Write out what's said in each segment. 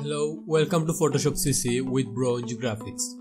Hello, welcome to Photoshop CC with Bronze Graphics.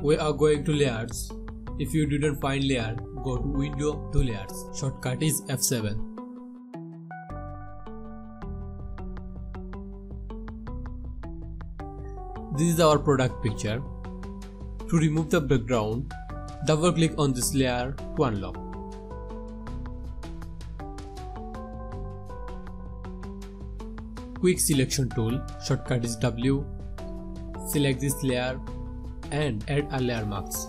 We are going to layers. If you didn't find layer, go to window to layers. Shortcut is F7. This is our product picture. To remove the background, double click on this layer to unlock. Quick selection tool, shortcut is W. Select this layer and add a layer mask.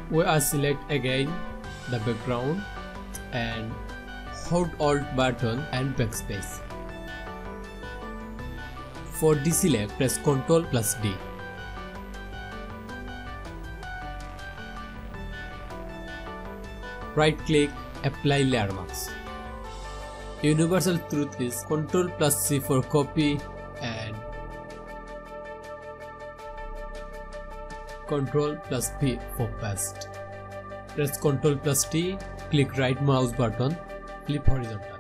We are select again the background and hold Alt button and backspace. For deselect, press Ctrl plus D. Right click, apply layer mask. Universal truth is Ctrl plus C for copy and Ctrl plus P for paste. Press Ctrl plus T, click right mouse button, flip horizontal.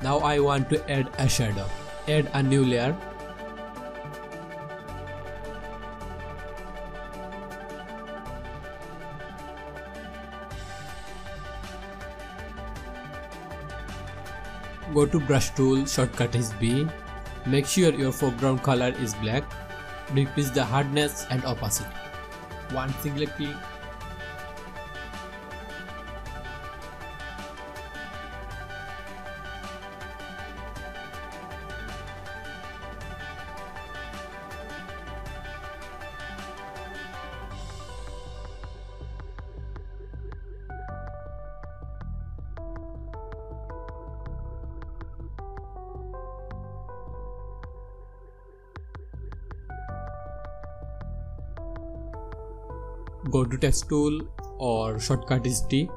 Now I want to add a shadow. Add a new layer. Go to brush tool, shortcut is B. Make sure your foreground color is black. Decrease the hardness and opacity. One single click. Go to text tool or shortcut is T.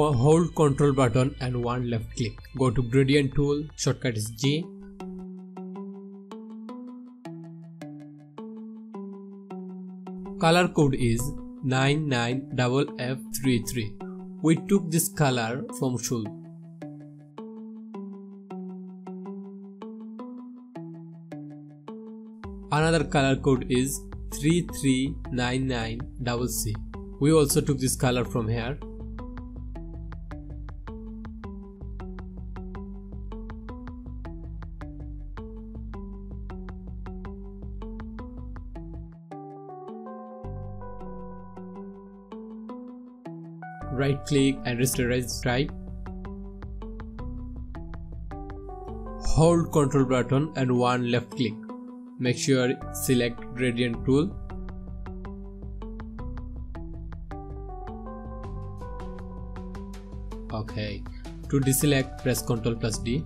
Hold Ctrl button and one left click. Go to gradient tool, shortcut is G. Color code is 99FF33. We took this color from Shul. Another color code is 3399CC. We also took this color from here. Right click and rasterize type. Hold Ctrl button and one left click. Make sure select gradient tool. Okay. To deselect, press Ctrl plus D.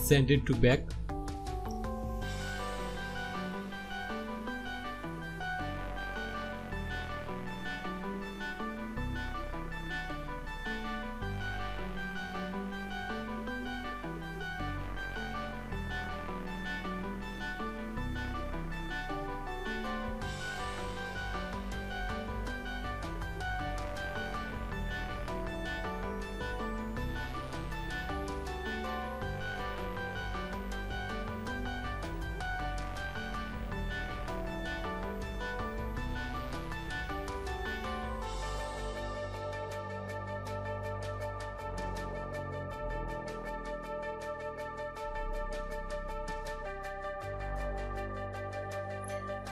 send it to back.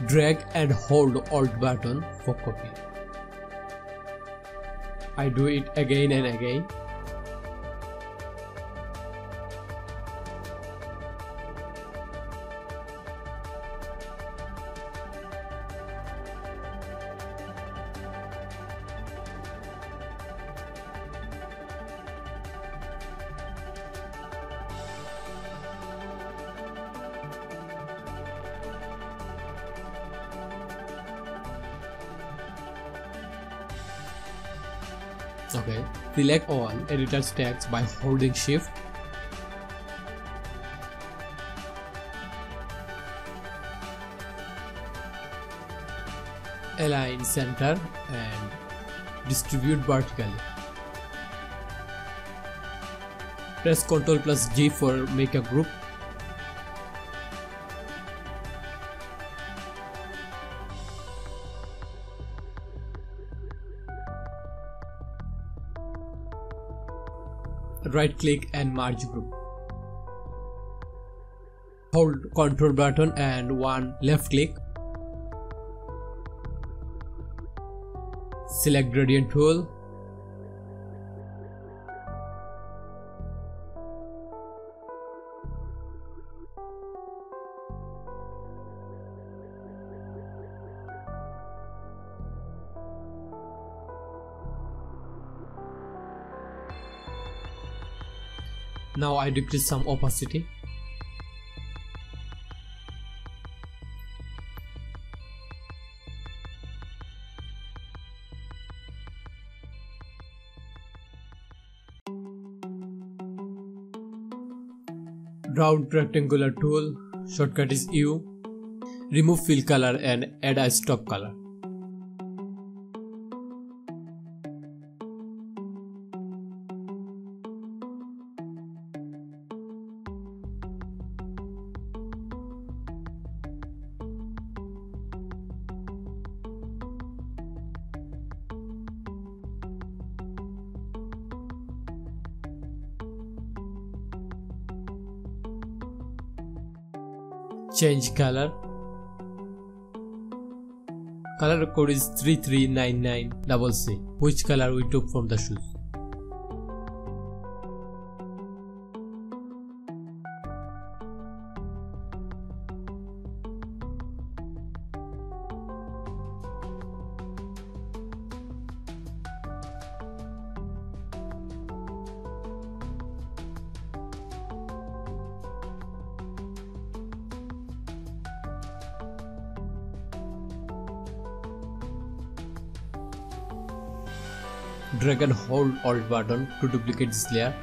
Drag and hold Alt button for copy. I do it again and again. Okay, select all editor's text by holding Shift. Align center and distribute vertically. Press Ctrl plus G for make a group. Right click and merge group. Hold Ctrl button and one left click. Select gradient tool. Now I decrease some opacity. Round rectangular tool, shortcut is U. Remove fill color and add a stop color. Change color. Color code is 3399CC, which color we took from the shoes. Drag and hold Alt button to duplicate this layer.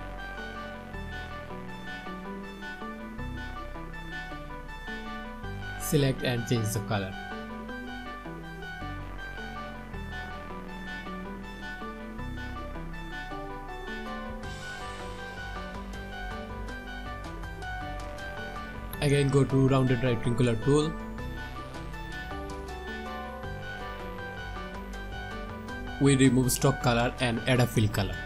Select and change the color. Again go to rounded rectangular tool. We remove stock color and add a fill color.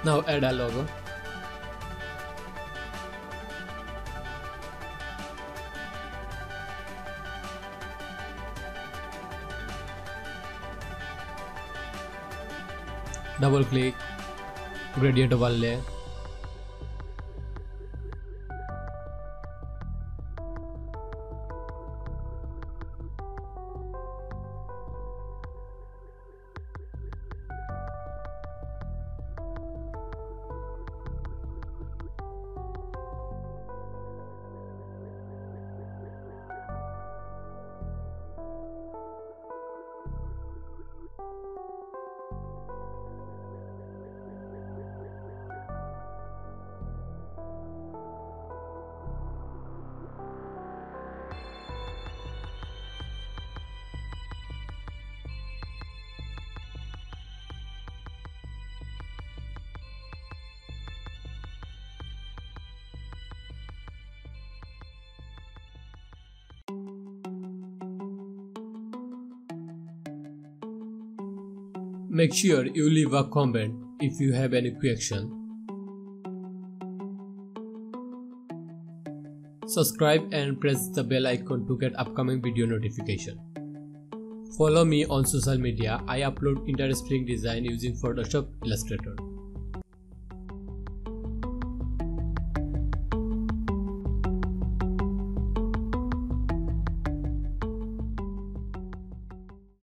Now add a logo. Double click, gradient overlay. Make sure you leave a comment if you have any question. Subscribe and press the bell icon to get upcoming video notification. Follow me on social media. I upload interesting design using Photoshop Illustrator.